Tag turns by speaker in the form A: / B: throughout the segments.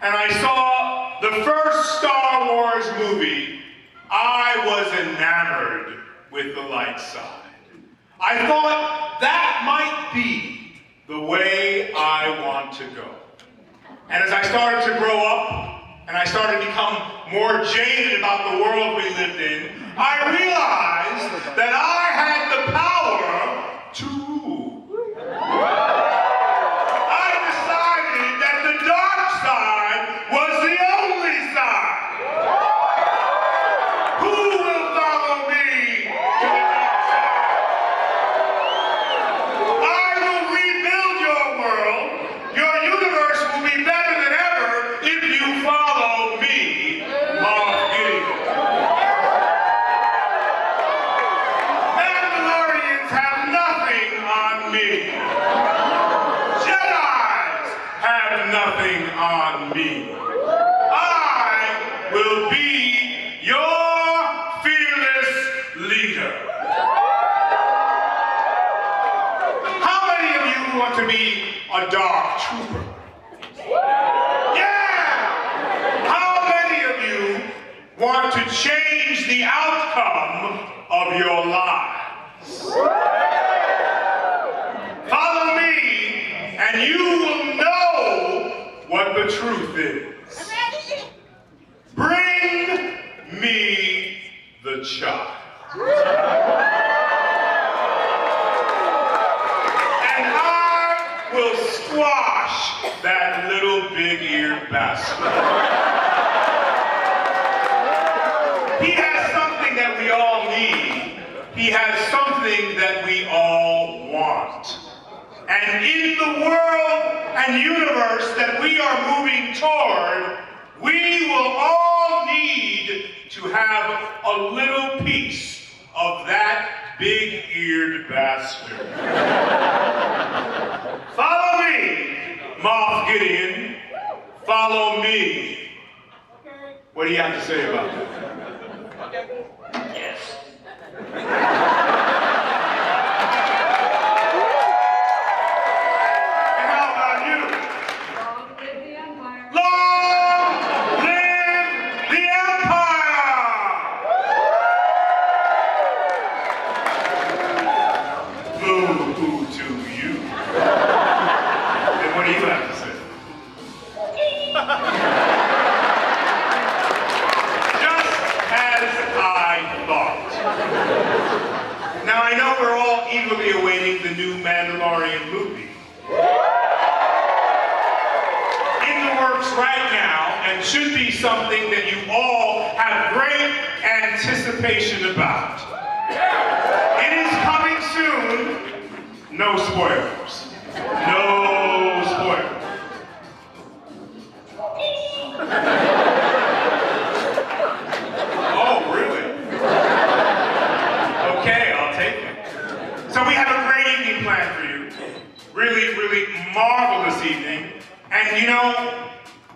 A: and I saw the first Star Wars movie, I was enamored with the light side. I thought that might be the way I want to go. And as I started to grow up, and I started to become more jaded about the world we lived in, I realized that I had the power to rule. I decided that the dark side was the only side. Who will follow me to the dark side? I will rebuild your world. Your universe will be better than ever if you follow me, Mark Gideon. Mandalorians have nothing on me. Jedis have nothing on me. I will be your fearless leader. How many of you want to be a dark trooper? Yeah! How many of you want to change the outcome of your lives? Follow me, and you will know what the truth is. Bring me the child. And I will squash that little big-eared bastard. He has something that we all need. He has something that we all want. And in the world and universe that we are moving toward, we will all need to have a little piece of that big-eared bastard. Follow me, Moff Gideon. Follow me. What do you have to say about that? Yes. And how about you?
B: Long live the Empire.
A: Long live the Empire! Boo-hoo to you. And what do you have to say? Just as I thought. Now I know we're all eagerly awaiting the new Mandalorian movie. In the works right now, and should be something that you all have great anticipation about. It is coming soon. No spoilers. No spoilers. Oh, really? Okay, I'll take it. So we have a great evening planned for you. Really, really marvelous evening. And you know,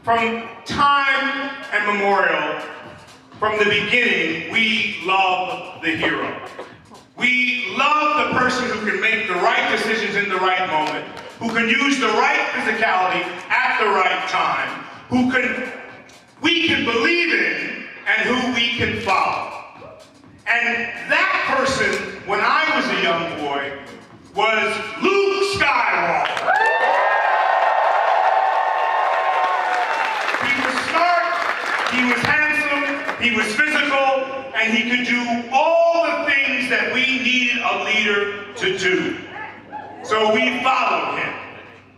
A: from time immemorial, from the beginning, we love the hero. We love the person who can make the right decisions in the right moment, who can use the right physicality at the right time, we can believe in, and who we can follow. And that person, when I was a young boy, was Luke Skywalker. He was smart, he was handsome, he was physical, and he could do all the things that we needed a leader to do. So we followed him.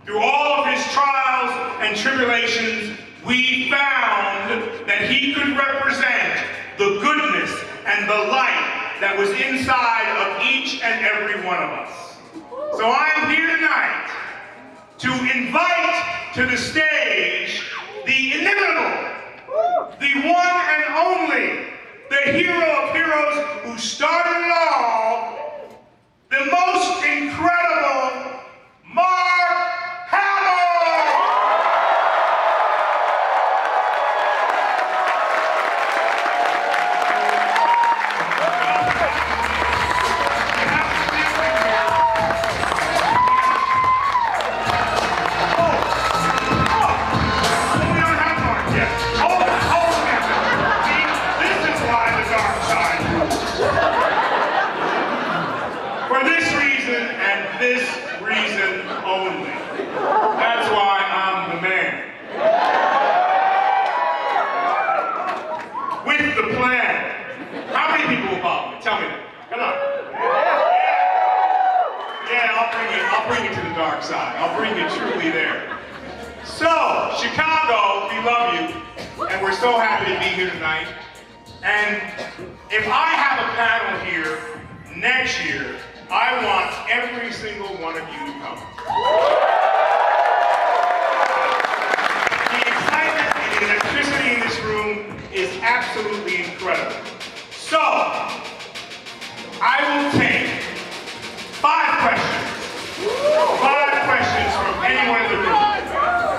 A: Through all of his trials and tribulations, we found that he could represent the goodness and the light that was inside of each and every one of us. So I am here tonight to invite to the stage the inimitable, the one and only, the hero of heroes who started it all, the most incredible Mark Hamill! We don't have only. That's why I'm the man. With the plan. How many people will follow me? Tell me that. Come on. Yeah, I'll bring you to the dark side. I'll bring you truly there. So, Chicago, we love you, and we're so happy to be here tonight. And if I have a panel here next year, I want every single one of you to come. The excitement and the electricity in this room is absolutely incredible. So, I will take 5 questions. 5 questions from anyone in the room.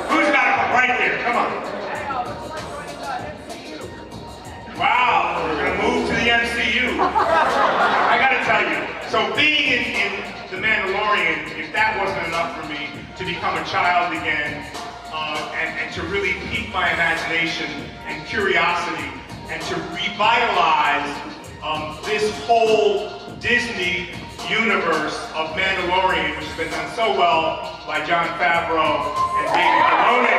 A: Who's got it right there? Come on. Wow, we're going to move to the MCU. I got to tell you, so being in The Mandalorian, if that wasn't enough for me to become a child again, and to really pique my imagination and curiosity, and to revitalize this whole Disney universe of Mandalorian, which has been done so well by Jon Favreau and David Filoni.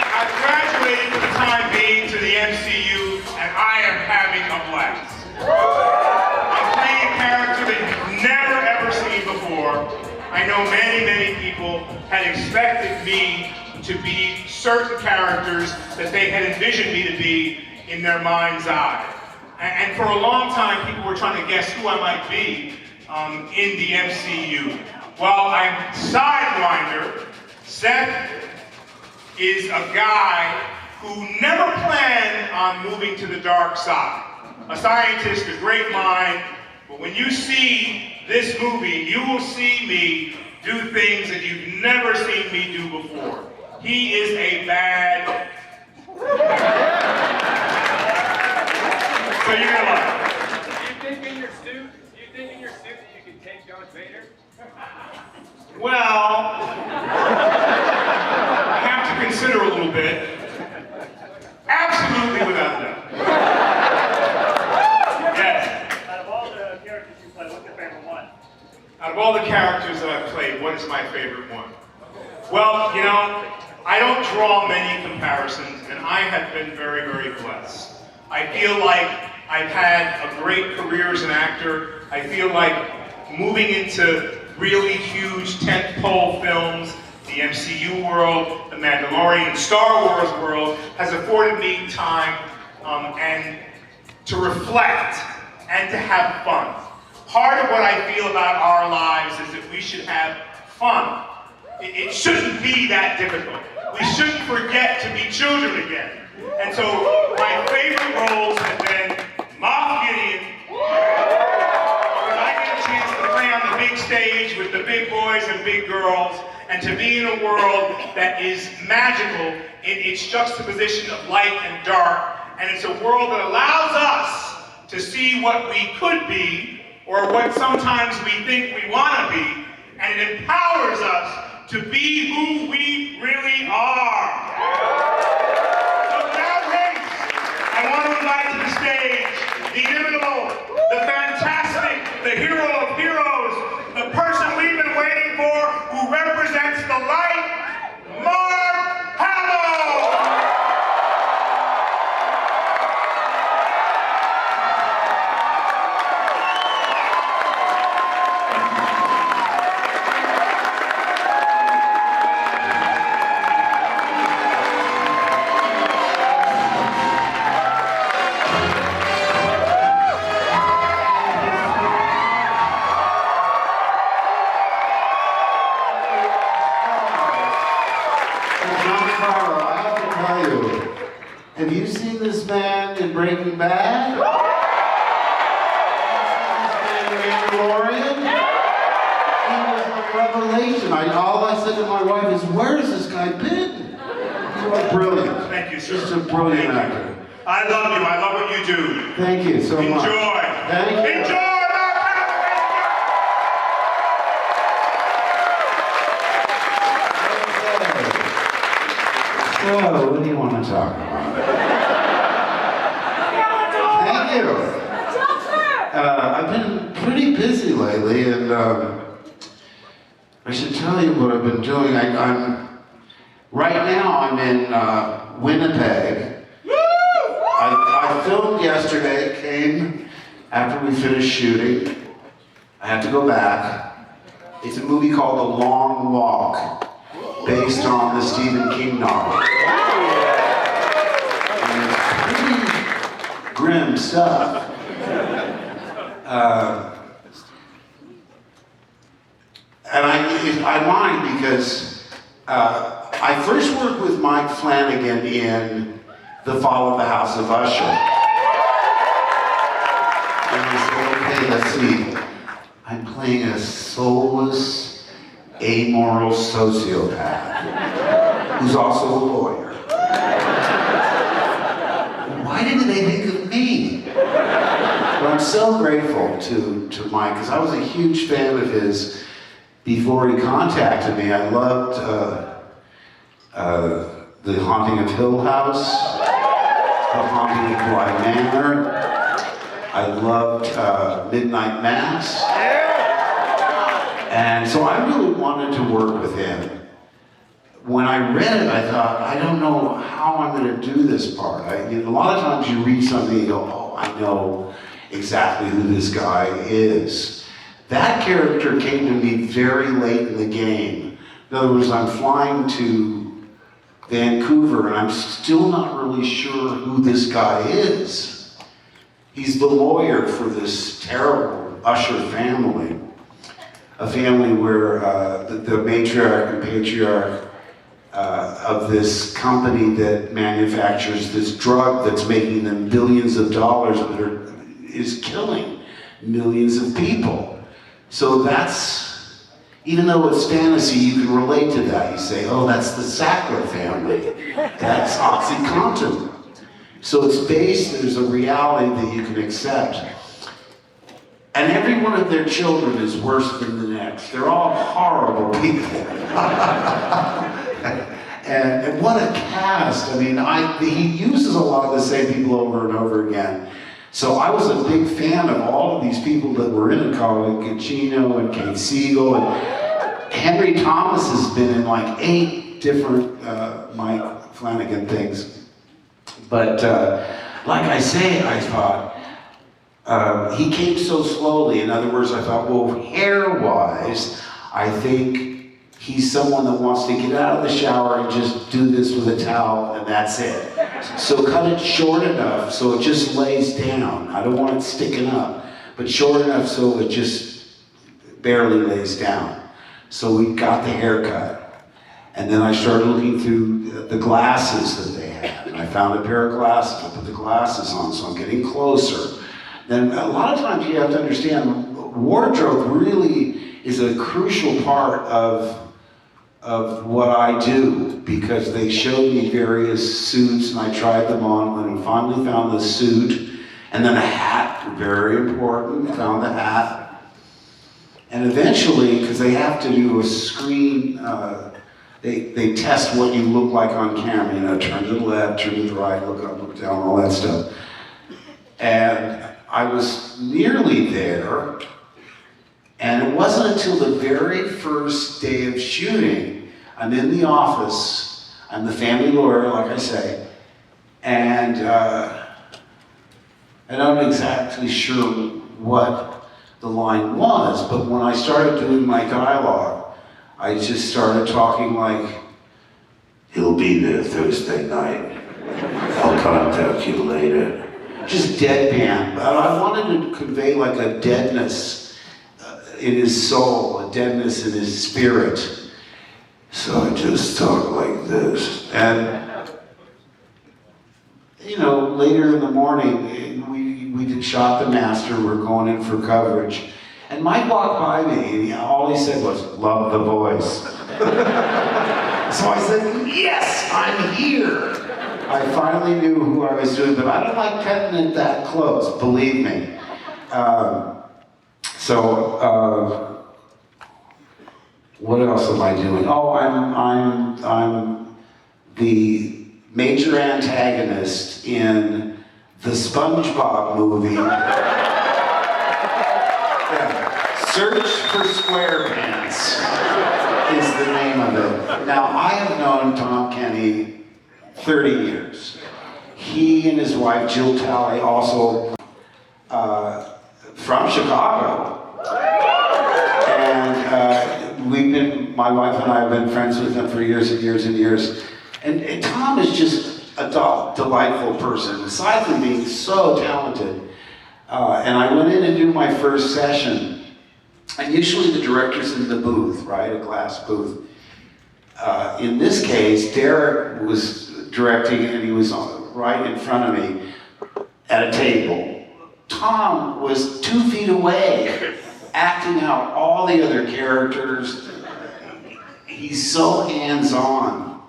A: I've graduated for the time being to the MCU, and I am having a blast. I'm playing a character that you've never ever seen before. I know many, many people had expected me to be certain characters that they had envisioned me to be in their mind's eye. And for a long time, people were trying to guess who I might be in the MCU. Well, I'm Sidewinder. Seth is a guy who never planned on moving to the dark side. A scientist, a great mind, but when you see this movie, you will see me do things that you've never seen me do before. He is a bad... So you're gonna love it.
C: Do you think in your suit you can take Darth Vader?
A: Well, I have to consider a little bit. Absolutely without doubt. Yes.
D: Out of all the characters you play, what's your favorite one?
A: Out of all the characters that I've played, what is my favorite one? Well, you know, I don't draw many comparisons, and I have been very, very blessed. I feel like I've had a great career as an actor. I feel like moving into really huge tentpole films, the MCU world, the Mandalorian, Star Wars world, has afforded me time and to reflect and to have fun. Part of what I feel about our lives is that we should have fun. It shouldn't be that difficult. We shouldn't forget to be children again. And so my favorite roles have been Moff Gideon, because I get a chance to play on the big stage with the big boys and big girls, and to be in a world that is magical in its juxtaposition of light and dark, and it's a world that allows us to see what we could be, or what sometimes we think we want to be, and it empowers us to be who we really are. So without haste, I want to invite to the stage the inimitable, the fantastic, the hero of heroes, the person we've been waiting for, who represents the light, Mark Hamill!
E: Have you seen this man in Breaking Bad? Mandalorian? He was a revelation. All I said to my wife is, where has this guy been? You are brilliant.
A: Thank you, sir.
E: Just a brilliant actor.
A: I love you. I love what you do.
E: Thank you so much.
A: Enjoy.
E: Thank you.
A: Enjoy!
E: So, what do you want to talk about? Thank you. I've been pretty busy lately, and I should tell you what I've been doing. Right now I'm in Winnipeg. I filmed yesterday, came after we finished shooting. I have to go back. It's a movie called The Long Walk, based on the Stephen King novel. And it's pretty grim stuff. And I mind because I first worked with Mike Flanagan in The Fall of the House of Usher. And I said, okay, let's see. I'm playing a soulless, amoral sociopath who's also a lawyer. Why didn't they think of me? But I'm so grateful to Mike, because I was a huge fan of his before he contacted me. I loved The Haunting of Hill House, The Haunting of Bly Manor. I loved Midnight Mass. And so I really wanted to work with him. When I read it, I thought, I don't know how I'm going to do this part. A lot of times you read something and you go, oh, I know exactly who this guy is. That character came to me very late in the game. In other words, I'm flying to Vancouver and I'm still not really sure who this guy is. He's the lawyer for this terrible Usher family. A family where the matriarch and patriarch of this company that manufactures this drug that's making them billions of dollars but is killing millions of people. So that's, even though it's fantasy, you can relate to that. You say, oh, that's the Sackler family. That's OxyContin. So it's based, there's a reality that you can accept. And every one of their children is worse than the next. They're all horrible people. and what a cast. I mean, he uses a lot of the same people over and over again. So I was a big fan of all of these people that were in it, Carla Gugino and Kate Siegel. And Henry Thomas has been in like 8 different Mike Flanagan things. But like I say, I thought, he came so slowly. In other words, I thought, well, hair-wise, I think he's someone that wants to get out of the shower and just do this with a towel, and that's it. So cut it short enough so it just lays down. I don't want it sticking up, but short enough so it just barely lays down. So we got the haircut. And then I started looking through the glasses that they had. And I found a pair of glasses. I put the glasses on, so I'm getting closer. Then a lot of times you have to understand, wardrobe really is a crucial part of what I do, because they showed me various suits and I tried them on and I finally found the suit, and then a hat, very important, found the hat. And eventually, because they have to do a screen, they test what you look like on camera, turn to the left, turn to the right, look up, look down, all that stuff. And I was nearly there, and it wasn't until the very first day of shooting, I'm in the office, I'm the family lawyer, like I say, and I'm not exactly sure what the line was, but when I started doing my dialogue, I just started talking like, he'll be there Thursday night, I'll contact you later. Just deadpan, but I wanted to convey like a deadness in his soul, a deadness in his spirit. So I just talk like this. And, later in the morning, we did Shot the Master, we're going in for coverage. And Mike walked by me, and all he said was, love the voice. So I said, yes, I'm here. I finally knew who I was doing, but I don't like cutting it that close, believe me. What else am I doing? Oh, I'm the major antagonist in the SpongeBob movie. Yeah. Search for SquarePants. is the name of it. Now, I have known Tom Kenny 30 years. He and his wife, Jill Talley, also from Chicago. And my wife and I have been friends with him for years and years and years. And Tom is just a delightful person, aside from being so talented. And I went in to do my first session. And usually the director's in the booth, right, a glass booth. In this case, Derek was directing and he was right in front of me at a table. Tom was 2 feet away, acting out all the other characters. He's so hands-on.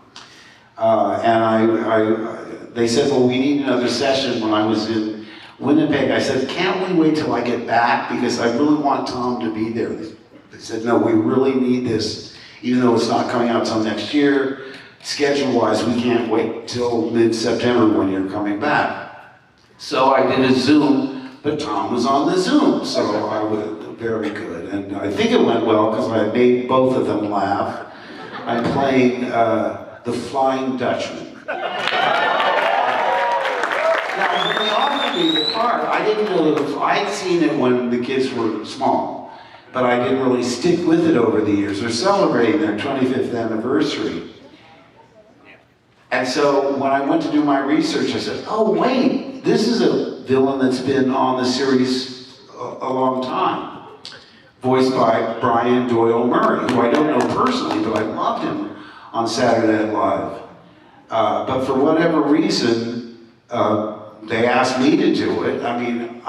E: And they said, well, we need another session when I was in Winnipeg. I said, can't we wait till I get back? Because I really want Tom to be there. They said, no, we really need this. Even though it's not coming out till next year, schedule-wise, we can't wait till mid-September when you're coming back. So I did a Zoom, but Tom was on the Zoom, so I was very good. And I think it went well because I made both of them laugh. I'm playing the Flying Dutchman. Now, when they offered me the part, I didn't know if I'd seen it when the kids were small, but I didn't really stick with it over the years. They're celebrating their 25th anniversary. And so when I went to do my research, I said, oh wait, this is a villain that's been on the series a long time. Voiced by Brian Doyle Murray, who I don't know personally, but I loved him on Saturday Night Live. But for whatever reason, they asked me to do it. I mean,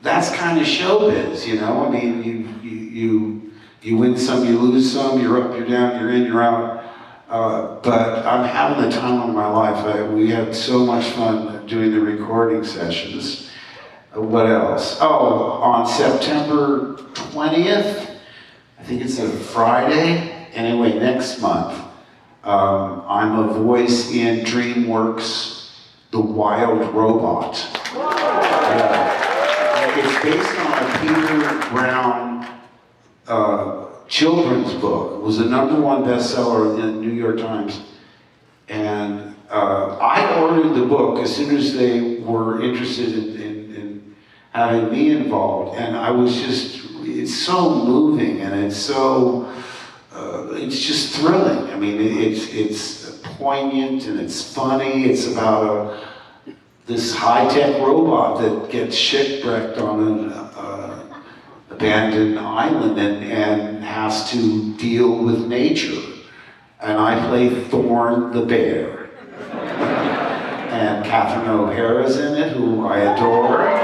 E: that's kind of showbiz, you know? I mean, you win some, you lose some, you're up, you're down, you're in, you're out. But I'm having the time of my life. We had so much fun doing the recording sessions. What else? Oh, on September 20th, I think it's a Friday. Anyway, next month, I'm a voice in DreamWorks' The Wild Robot. It's based on a Peter Brown children's book. It was a #1 bestseller in the New York Times. And I ordered the book as soon as they were interested in having me involved. And I was just, it's so moving and it's so, it's just thrilling. I mean, it's poignant and it's funny. It's about this high-tech robot that gets shipwrecked on an abandoned island and has to deal with nature. And I play Thorn the bear. And Catherine O'Hara's in it, who I adore,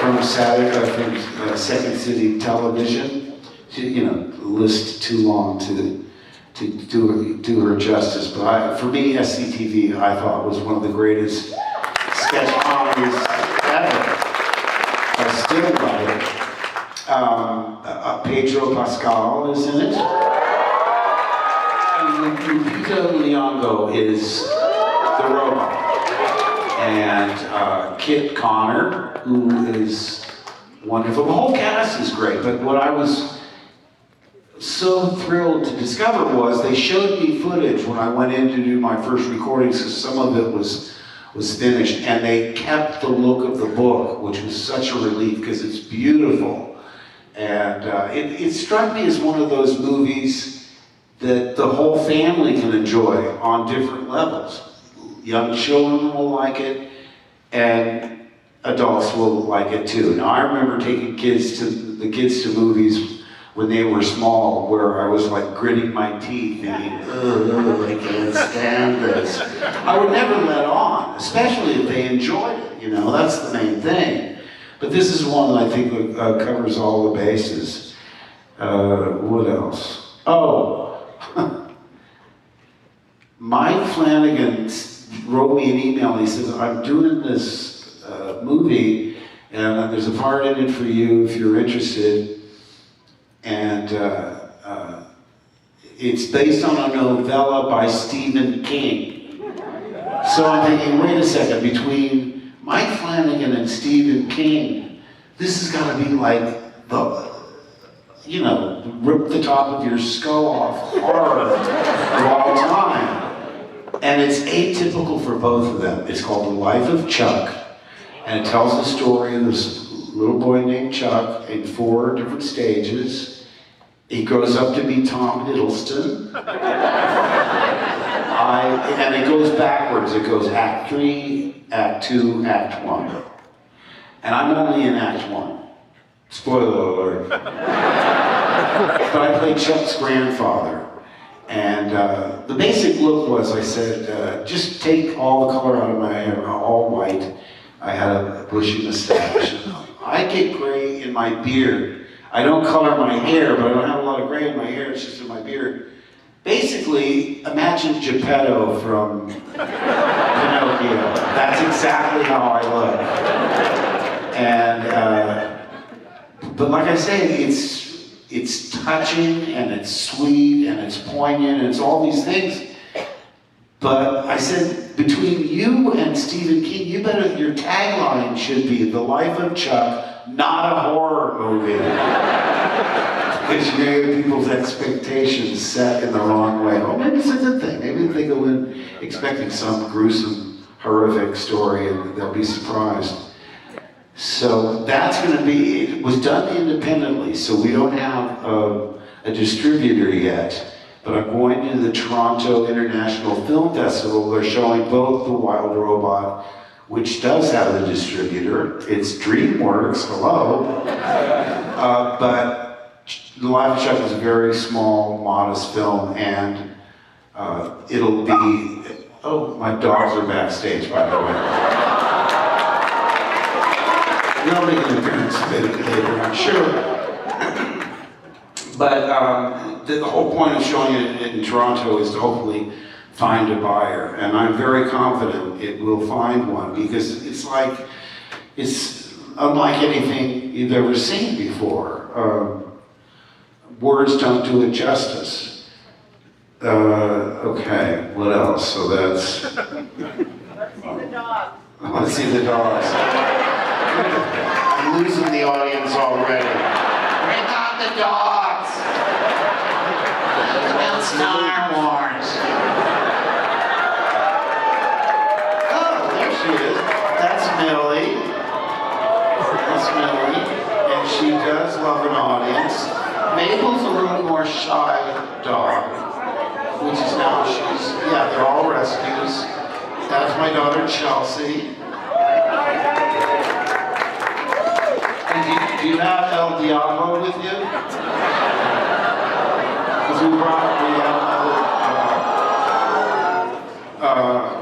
E: from Second City Television. She, the list too long to do her justice. But for me, SCTV, I thought was one of the greatest sketch comedies ever. I still love it. Pedro Pascal is in it. Lupita Nyong'o is the robot. And Kit Connor, who is wonderful. The whole cast is great, but what I was so thrilled to discover was they showed me footage when I went in to do my first recordings, because some of it was finished, and they kept the look of the book, which was such a relief because it's beautiful. And it struck me as one of those movies that the whole family can enjoy on different levels. Young children will like it, and adults will like it too. Now, I remember taking the kids to movies when they were small, where I was like gritting my teeth, thinking, "Ugh, I can't stand this." I would never let on, especially if they enjoyed it. That's the main thing. But this is one that I think covers all the bases. What else? Oh, Mike Flanagan wrote me an email. He says, I'm doing this movie, and there's a part in it for you if you're interested. And it's based on a novella by Stephen King. So I'm thinking, wait a second, between Mike Flanagan and Stephen King, this has got to be like you know, rip the top of your skull off horror of all time. And it's atypical for both of them. It's called The Life of Chuck, and it tells the story of this little boy named Chuck in 4 different stages. He grows up to be Tom Hiddleston. And it goes backwards. It goes Act 3, Act 2, Act 1. And I'm only in Act 1. Spoiler alert. But I played Chuck's grandfather. And the basic look was, I said, just take all the color out of my hair, all white. I had a bushy mustache. I get gray in my beard. I don't color my hair, but I don't have a lot of gray in my hair, it's just in my beard. Basically, imagine Geppetto from Pinocchio. That's exactly how I look. And, but like I say, it's touching, and it's sweet, and it's poignant, and it's all these things. But I said, between you and Stephen King, your tagline should be The Life of Chuck, not a horror movie. Because you get people's expectations set in the wrong way. Oh, maybe it's a good thing. Maybe they go in expecting some gruesome, horrific story and they'll be surprised. So that's going to be, it was done independently, so we don't have a distributor yet. But I'm going to the Toronto International Film Festival. They're showing both The Wild Robot, which does have a distributor. It's DreamWorks, hello. But The Life of Chuck is a very small, modest film, and it'll be, oh, my dogs are backstage, by the way. They'll make an appearance later, I'm sure. But the whole point of showing it in Toronto is to hopefully find a buyer. And I'm very confident it will find one, because it's unlike anything you've ever seen before. Words don't do it justice. Okay, what else? So that's...
B: Let's see the dog.
E: Let's see the dogs. I'm losing the audience already. Bring on the dogs! It's about Star Wars. Oh, there she is. That's Millie. That's Millie. And she does love an audience. Mabel's a little more shy dog, which is now they're all rescues. That's my daughter Chelsea. And do you have El Diablo with you? Because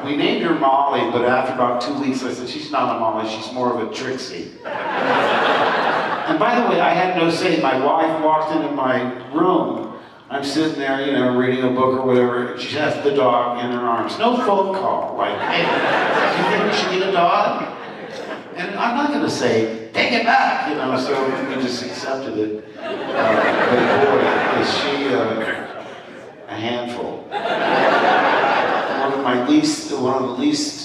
E: we named her Molly, but after about 2 weeks I said, she's not a Molly, she's more of a Trixie. And by the way, I had no say. My wife walked into my room. I'm sitting there, reading a book or whatever. She has the dog in her arms. No phone call. Like, hey, do you think we should get a dog? And I'm not going to say, take it back, so we just accepted it. But boy, is she a handful. One of the least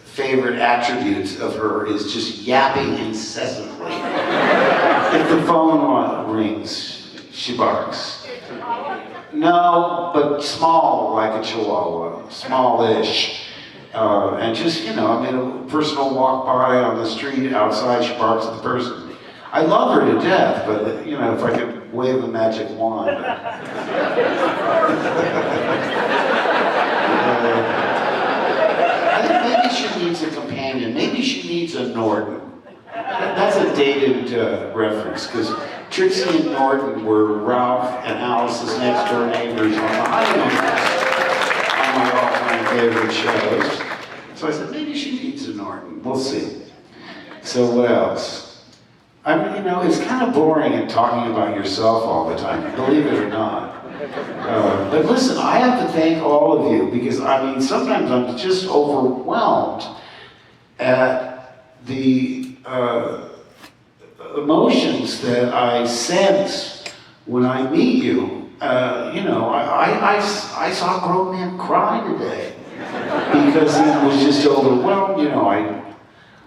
E: favorite attributes of her is just yapping incessantly. If the phone rings, she barks. No, but small, like a chihuahua, smallish. And just, a person will walk by on the street outside, she barks at the person. I love her to death, but, if I could wave a magic wand. I think maybe she needs a companion. Maybe she needs a Norton. That's a dated reference, because Trixie and Norton were Ralph and Alice's next door neighbors on the Honeymoon, on my all-time favorite shows. So I said, maybe she needs a Norton. We'll see. So what else? It's kind of boring in talking about yourself all the time, believe it or not. But listen, I have to thank all of you, because sometimes I'm just overwhelmed at the emotions that I sense when I meet you. I saw a grown man cry today because he was just overwhelmed.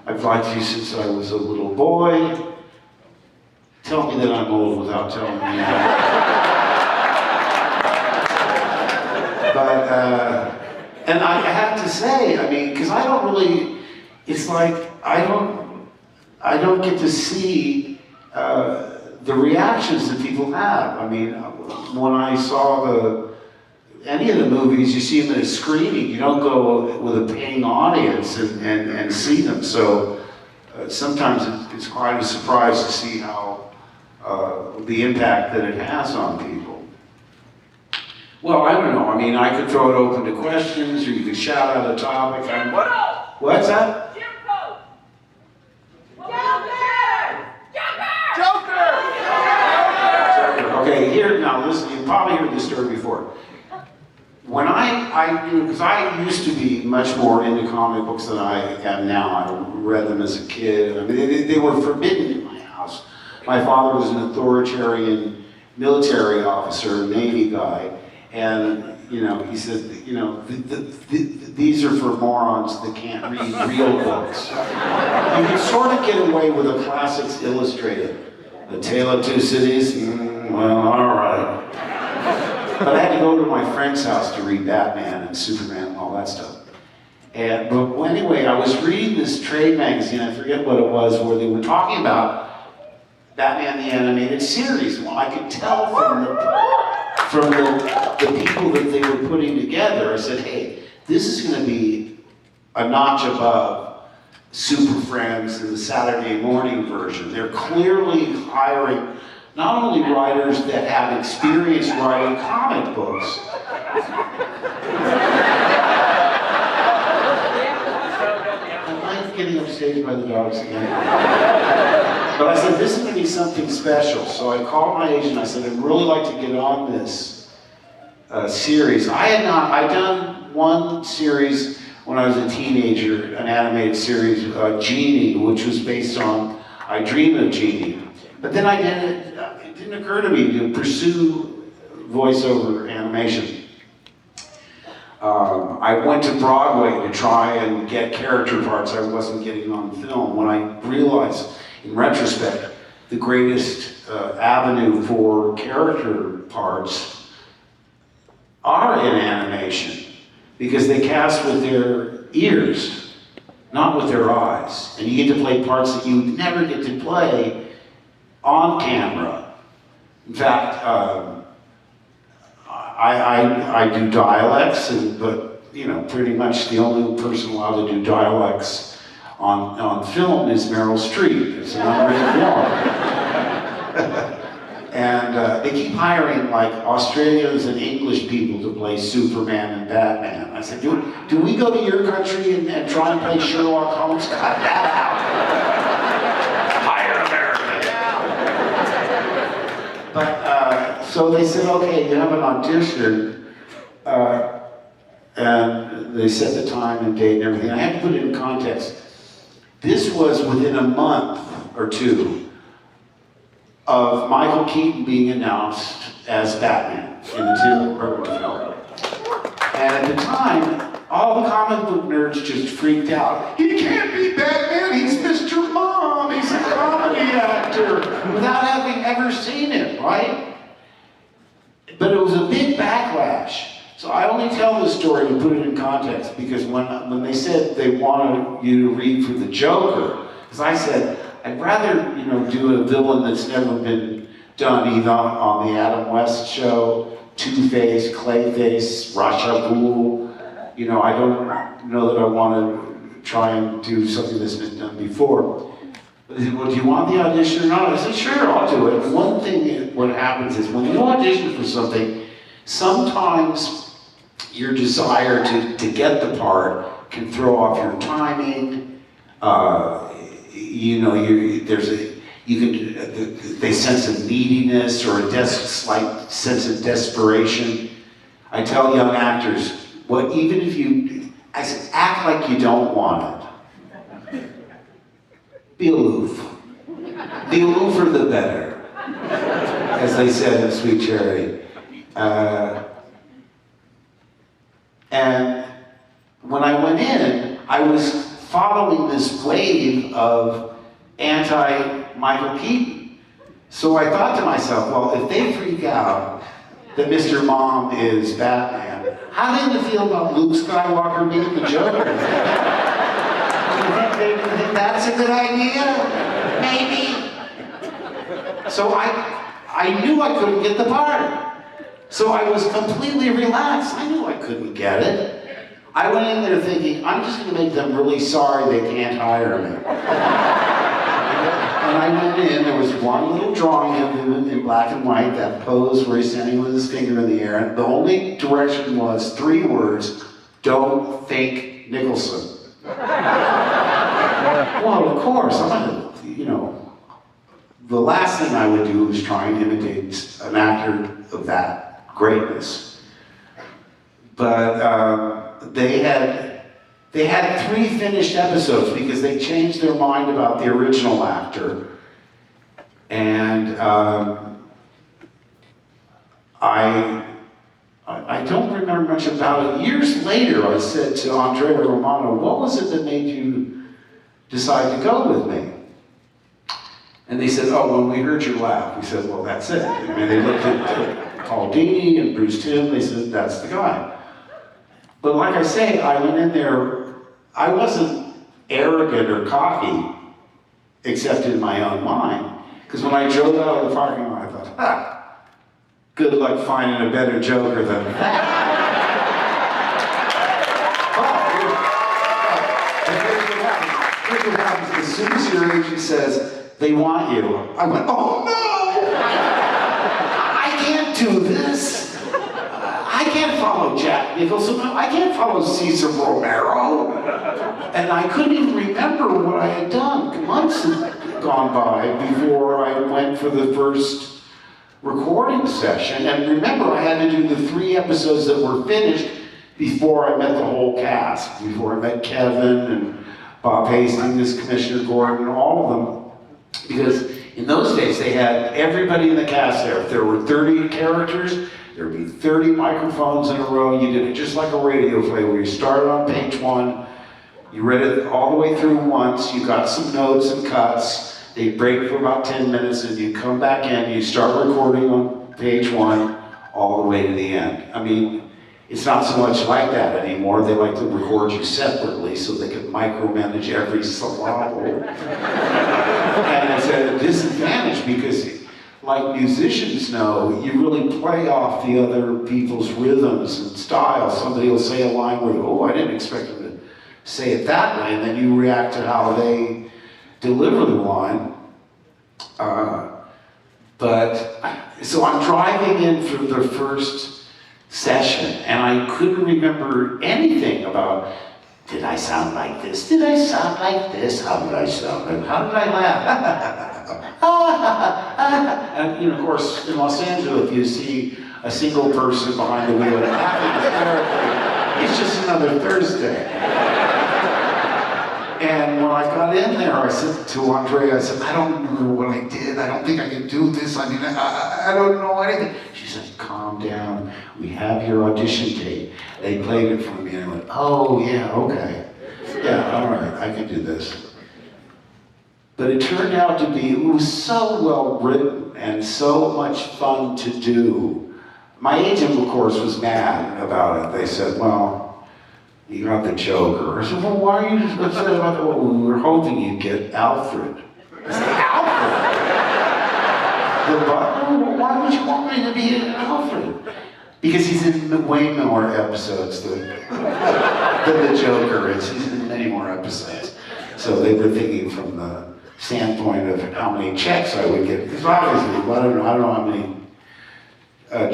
E: I've liked you since I was a little boy. tell me that I'm old without telling me that. But, and I have to say, I mean, because I don't really, it's like, I don't get to see the reactions that people have. I mean, when I saw any of the movies, you see them at a screening, you don't go with a paying audience and see them. So sometimes it's quite a surprise to see how the impact that it has on people. Well, I don't know. I mean, I could throw it open to questions, or you could shout out a topic. What's that? Okay, here, now listen, you probably heard this story before. When because I used to be much more into comic books than I am now. I read them as a kid. I mean, they were forbidden in my house. My father was an authoritarian military officer, Navy guy, and, you know, he said, you know, these are for morons that can't read real books. You can sort of get away with a Classics Illustrated. The Tale of Two Cities, well, all right. But I had to go to my friend's house to read Batman and Superman and all that stuff. But anyway, I was reading this trade magazine, I forget what it was, where they were talking about Batman the Animated Series. Well, I could tell from the people that they were putting together, I said, hey, this is going to be a notch above Super Friends and the Saturday morning version. They're clearly hiring not only writers that have experience writing comic books. I'm getting upstaged by the dogs again. But I said, this is going to be something special. So I called my agent. I said, I'd really like to get on this series. I'd done one series when I was a teenager, an animated series, Genie, which was based on I Dream of Genie. But then it didn't occur to me to pursue voiceover animation. I went to Broadway to try and get character parts I wasn't getting on film, when I realized, in retrospect, the greatest avenue for character parts are in animation, because they cast with their ears, not with their eyes. And you get to play parts that you never get to play on camera. In fact, I do dialects, but you know, pretty much the only person allowed to do dialects on film is Meryl Streep. It's an unwritten law. And they keep hiring like Australians and English people to play Superman and Batman. I said, do we go to your country and try and play Sherlock Holmes? Cut that out. Hire Americans. But so they said, okay, you have an audition, and they set the time and date and everything. I had to put it in context. This was within a month or two of Michael Keaton being announced as Batman in the Tim Burton film. And at the time, all the comic book nerds just freaked out. He can't be Batman, he's Mr. Mom, he's a comedy actor, without having ever seen him, right? But it was a big backlash. So I only tell this story to put it in context, because when they said they wanted you to read for the Joker, because I said, I'd rather, you know, do a villain that's never been done, either on the Adam West show, Two-Face, Clayface, Ra's al Ghul. You know, I don't know that I want to try and do something that's been done before. They said, well, do you want the audition or not? I said, sure, I'll do it. And one thing, what happens is when you audition for something, sometimes your desire to get the part can throw off your timing. You know, they sense a neediness or a slight sense of desperation. I tell young actors, I said, act like you don't want it. Be aloof. The aloofer the better, as they said in Sweet Charity. And when I went in, I was following this wave of anti-Michael Keaton. So I thought to myself, well, if they freak out that Mr. Mom is Batman, how do you feel about Luke Skywalker being the Joker? Do you think that's a good idea? Maybe. So I knew I couldn't get the part. So I was completely relaxed. I knew I couldn't get it. I went in there thinking, I'm just going to make them really sorry they can't hire me. And I went in, there was one little drawing of him in black and white, that pose where he's standing with his finger in the air, and the only direction was 3 words, don't think Nicholson. Well, of course, the last thing I would do is try and imitate an actor of that greatness. But they had 3 finished episodes because they changed their mind about the original actor. And I don't remember much about it. Years later, I said to Andrea Romano, what was it that made you decide to go with me? And they said, oh, when we heard your laugh, we said, well, that's it. I mean, they looked at Paul Dini and Bruce Timm, they said, that's the guy. But like I say, I went in there, I wasn't arrogant or cocky, except in my own mind. Because when I drove out of the parking lot, I thought, good luck finding a better Joker than that. Here's what happens. As soon as your agent says, they want you, I went, oh no! I can't do this. I can't follow Jack Nicholson. I can't follow Cesar Romero. And I couldn't even remember what I had done. Months had gone by before I went for the first recording session. And remember, I had to do the 3 episodes that were finished before I met the whole cast. Before I met Kevin and Bob Hastings, Commissioner Gordon, all of them. Because in those days, they had everybody in the cast there. If there were 30 characters, there would be 30 microphones in a row. You did it just like a radio play where you started on page 1, you read it all the way through once, you got some notes and cuts, they break for about 10 minutes, and you come back in, you start recording on page 1 all the way to the end. I mean, it's not so much like that anymore. They like to record you separately so they can micromanage every syllable. And it's at a disadvantage because, like musicians know, you really play off the other people's rhythms and styles. Somebody will say a line where, oh, I didn't expect them to say it that way, and then you react to how they deliver the line. So I'm driving in for the first session, and I couldn't remember anything about, did I sound like this? Did I sound like this? How did I sound? How did I laugh? And of course, in Los Angeles, if you see a single person behind the wheel laughing hysterically, it's just another Thursday. And when I got in there, I said to Andrea, I said, I don't remember what I did. I don't think I can do this. I mean, I don't know anything. She said, calm down. We have your audition tape. They played it for me, and I went, oh, yeah, okay. Yeah, all right, I can do this. But it turned out to be, it was so well written and so much fun to do. My agent, of course, was mad about it. They said, well, you got the Joker. I said, well, why are you upset about that? Well, we were hoping you'd get Alfred. I said, Alfred? The butler? Why would you want me to be Alfred? Because he's in way more episodes than the Joker is. He's in many more episodes. So they were thinking from the standpoint of how many checks I would get. Because obviously, I don't know how many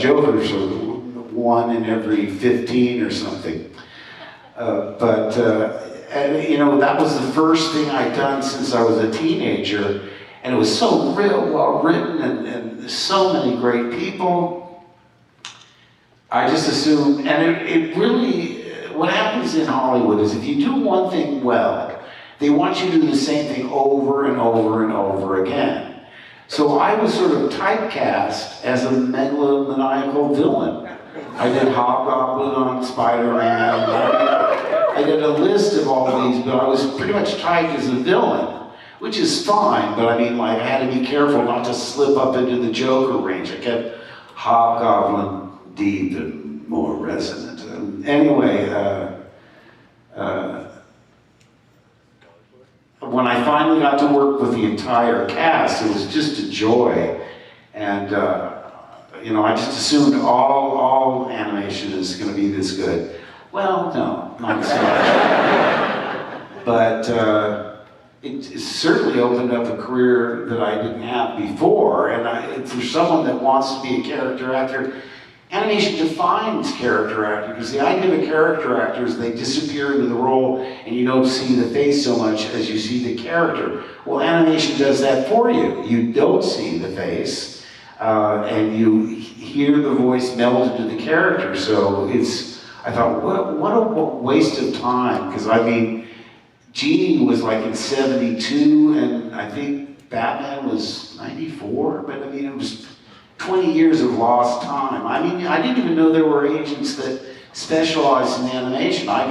E: Jokers are, 1 in every 15 or something. That was the first thing I'd done since I was a teenager, and it was so real well written, and so many great people. I just assumed, and it really, what happens in Hollywood is if you do one thing well, they want you to do the same thing over and over and over again. So I was sort of typecast as a megalomaniacal villain. I did Hobgoblin on Spider-Man. I did a list of all these, but I was pretty much typed as a villain. which is fine, but I mean, like, I had to be careful not to slip up into the Joker range. I kept Hobgoblin deep and more resonant. Anyway, when I finally got to work with the entire cast, it was just a joy. And, you know, I just assumed all animation is going to be this good. Well, no, not so much. But it certainly opened up a career that I didn't have before. And for someone that wants to be a character actor, animation defines character actor, because the idea of a character actor is they disappear into the role and you don't see the face so much as you see the character. Well, animation does that for you. You don't see the face, and you hear the voice meld into the character. So I thought, what a waste of time, because I mean, Genie was like in 72, and I think Batman was 94, but I mean, it was 20 years of lost time. I mean, I didn't even know there were agents that specialized in animation. I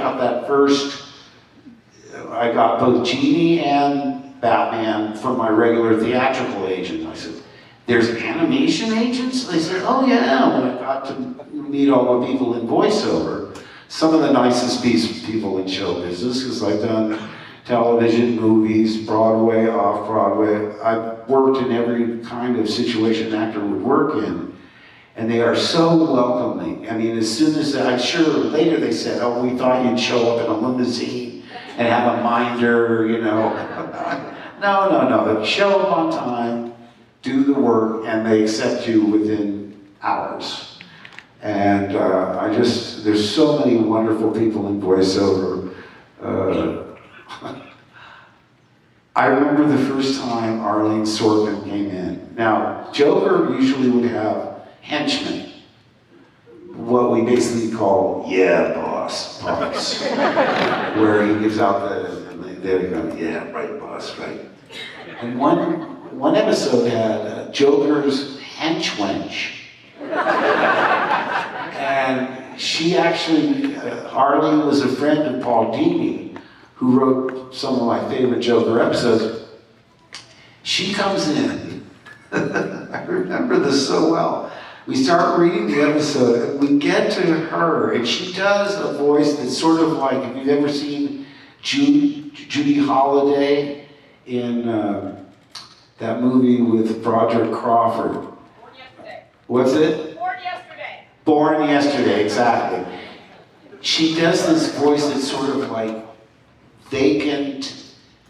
E: got both Genie and Batman from my regular theatrical agent. I said, there's animation agents? They said, oh yeah, when I got to meet all the people in voiceover, some of the nicest people in show business, because I've done television, movies, Broadway, off-Broadway. I've worked in every kind of situation an actor would work in, and they are so welcoming. I mean, as soon as later they said, oh, we thought you'd show up in a limousine and have a minder, you know. No. Show up on time, do the work, and they accept you within hours. And there's so many wonderful people in voiceover. I remember the first time Arlene Sorkin came in. Now, Joker usually would have henchmen, what we basically call, yeah, boss, where he gives out there you go, yeah, right, boss, right. And one episode had Joker's henchwench. And she actually, Arlene was a friend of Paul Dini, who wrote some of my favorite Joker episodes. She comes in, I remember this so well. We start reading the episode, and we get to her, and she does a voice that's sort of like, if you've ever seen Judy Holliday in that movie with Broderick Crawford.
B: Born Yesterday.
E: What's it?
B: Born Yesterday.
E: Born Yesterday, exactly. She does this voice that's sort of like vacant.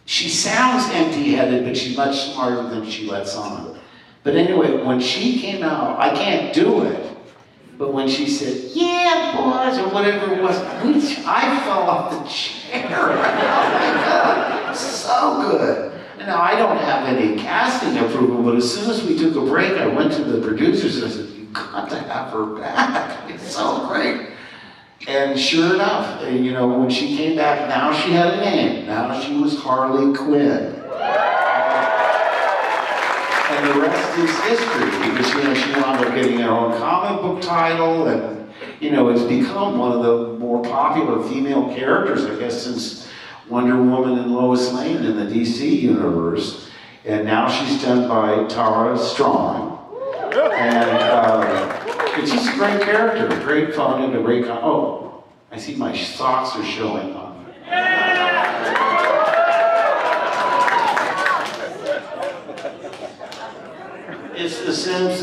E: She sounds empty-headed, but she's much smarter than she lets on. But anyway, when she came out, I can't do it, but when she said, yeah, boss, or whatever it was, I fell off the chair. Oh my God, so good. Now, I don't have any casting approval, but as soon as we took a break, I went to the producers and I said, you've got to have her back. It's so great. And sure enough, you know, when she came back, now she had a name. Now she was Harley Quinn. And the rest is history, because, you know, she wound up getting her own comic book title, and, you know, it's become one of the more popular female characters, I guess, since Wonder Woman and Lois Lane in the DC universe. And now she's done by Tara Strong. And it's just a great character, great fun, and a great oh, I see my socks are showing up. It's The Simpsons.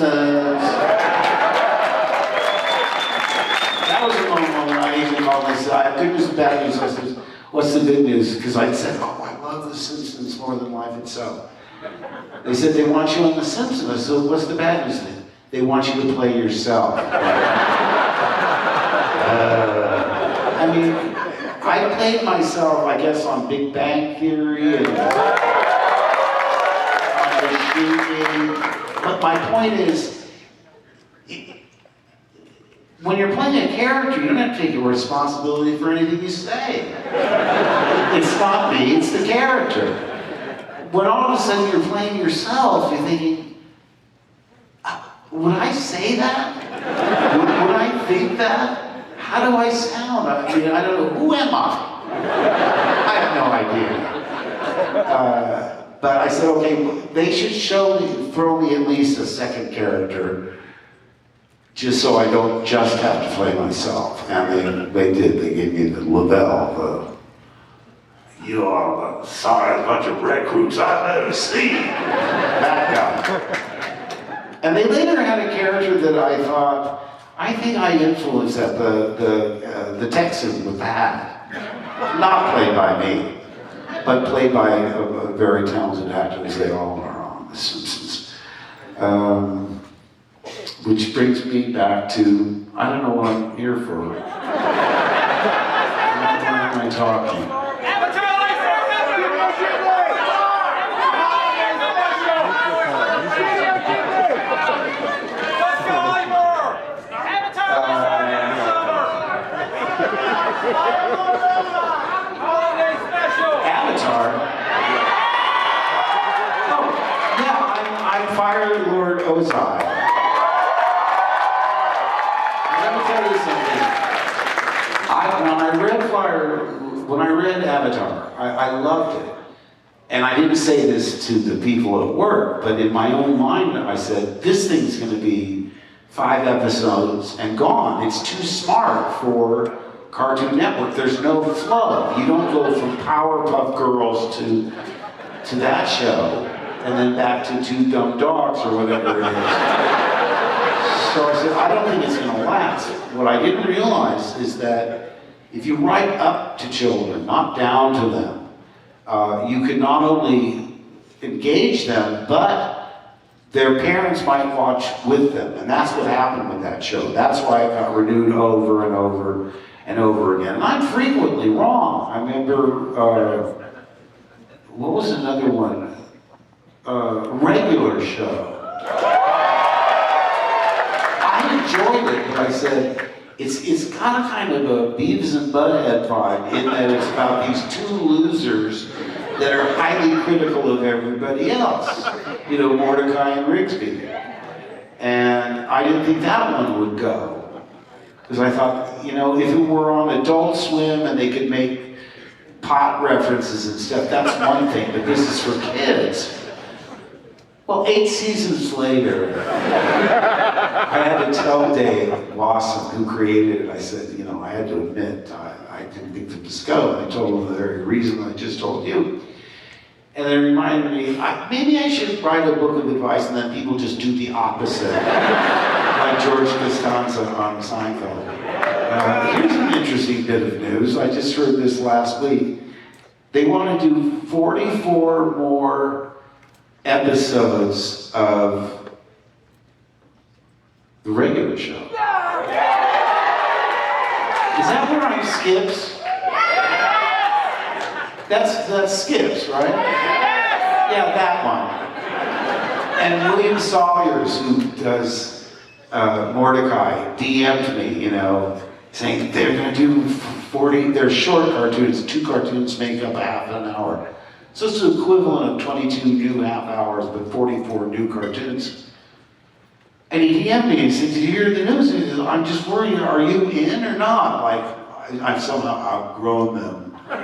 E: That was a moment when I even called myself, good news and bad news. I said, what's the good news? Because I said, oh, I love The Simpsons more than life itself. They said, they want you on The Simpsons. I said, what's the bad news? They want you to play yourself. I mean, I played myself, I guess, on Big Bang Theory and on The Shooting. But my point is, when you're playing a character, you don't have to take responsibility for anything you say. It's not me, it's the character. When all of a sudden you're playing yourself, you're thinking, would I say that? Would I think that? How do I sound? I mean, I don't know. Who am I? I have no idea. But I said, okay, they should throw me at least a second character, just so I don't just have to play myself. And they did. They gave me the Lavelle, you are the sorriest bunch of recruits I've ever seen. That guy. And they later had a character that I thought, I think I influenced that, the Texan with the hat. Not played by me, but played by a very talented actor, as they all are on The Simpsons. Which brings me back to, I don't know what I'm here for. Why am I talking? Avatar? Oh, yeah, I'm Fire Lord Ozai. Let me tell you something. When I read Avatar, I loved it. And I didn't say this to the people at work, but in my own mind, I said, this thing's going to be 5 episodes and gone. It's too smart for Cartoon Network. There's no flow. You don't go from Powerpuff Girls to that show, and then back to Two Dumb Dogs or whatever it is. So I said, I don't think it's going to last. What I didn't realize is that if you write up to children, not down to them, you can not only engage them, but their parents might watch with them. And that's what happened with that show. That's why it got renewed over and over and over again. And I'm frequently wrong. I remember, what was another one? Regular Show. I enjoyed it, but I said, it's got a kind of a Beavis and Butthead vibe in that it's about these two losers that are highly critical of everybody else. You know, Mordecai and Rigsby. And I didn't think that one would go. Because I thought, you know, if it were on Adult Swim and they could make pot references and stuff, that's one thing, but this is for kids. Well, 8 seasons later, I had to tell Dave Lawson, who created it, I said, you know, I had to admit, I didn't think it was go. I told him the very reason I just told you. And it reminded me, maybe I should write a book of advice and then people just do the opposite, like George Costanza on Seinfeld. Here's an interesting bit of news. I just heard this last week. They want to do 44 more episodes of the regular show. Is that where I'm Skips? That's Skips, right? Yeah, that one. And William Sawyers, who does Mordecai, DM'd me, you know, saying they're going to do 40, they're short cartoons, 2 cartoons make up half an hour. So it's the equivalent of 22 new half hours, but 44 new cartoons. And he DM'd me and said, did you hear the news? He said, I'm just worried, are you in or not? Like, I've somehow outgrown them. No,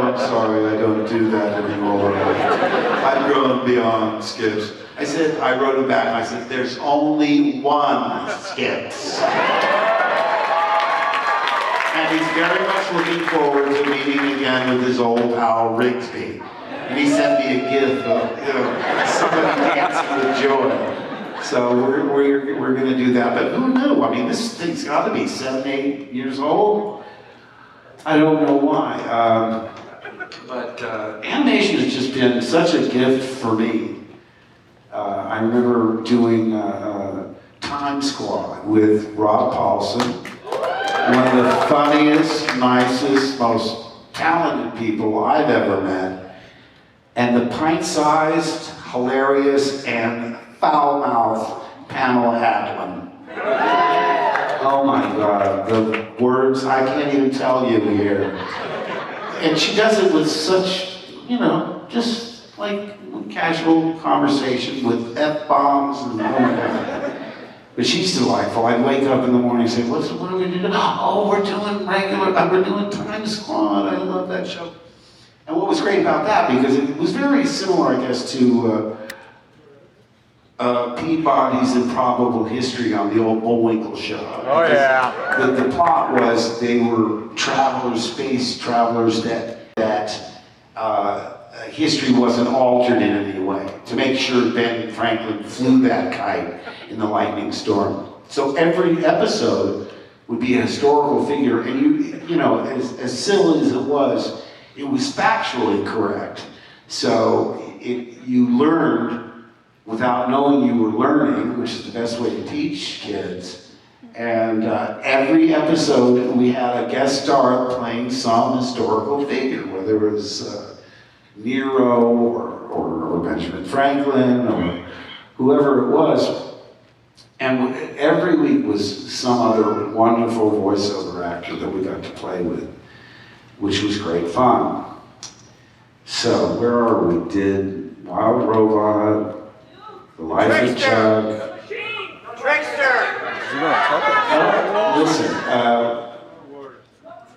E: I'm sorry, I don't do that anymore. I've grown beyond Skips. I said, I wrote him back, and I said, there's only one Skips. And he's very much looking forward to meeting again with his old pal Rigsby. And he sent me a gif of, you know, somebody dancing with joy. So we're going to do that. But who knew? I mean, this thing's got to be 7, 8 years old. I don't know why. But animation has just been such a gift for me. I remember doing Time Squad with Rob Paulson. One of the funniest, nicest, most talented people I've ever met. And the pint-sized, hilarious, and foul-mouthed Pamela Adlon. Oh my God, the words I can't even tell you here. And she does it with such, you know, just like casual conversation with F-bombs and oh my God. But she's delightful. I'd wake up in the morning and say, what are we doing? Oh, we're doing Time Squad. I love that show. And what was great about that, because it was very similar, I guess, to Peabody's Improbable History on the old Bullwinkle show.
C: Oh, yeah.
E: The plot was they were travelers, space travelers, that history wasn't altered in any way, to make sure Ben Franklin flew that kite in the lightning storm. So every episode would be a historical figure, and you know, as silly as it was factually correct. So you learned without knowing you were learning, which is the best way to teach kids. And every episode we had a guest star playing some historical figure, whether it was Nero or Benjamin Franklin or whoever it was. And every week was some other wonderful voiceover actor that we got to play with, which was great fun. So where are we? Did Wild Robot, The Life of Chuck.
C: Trickster!
E: Listen,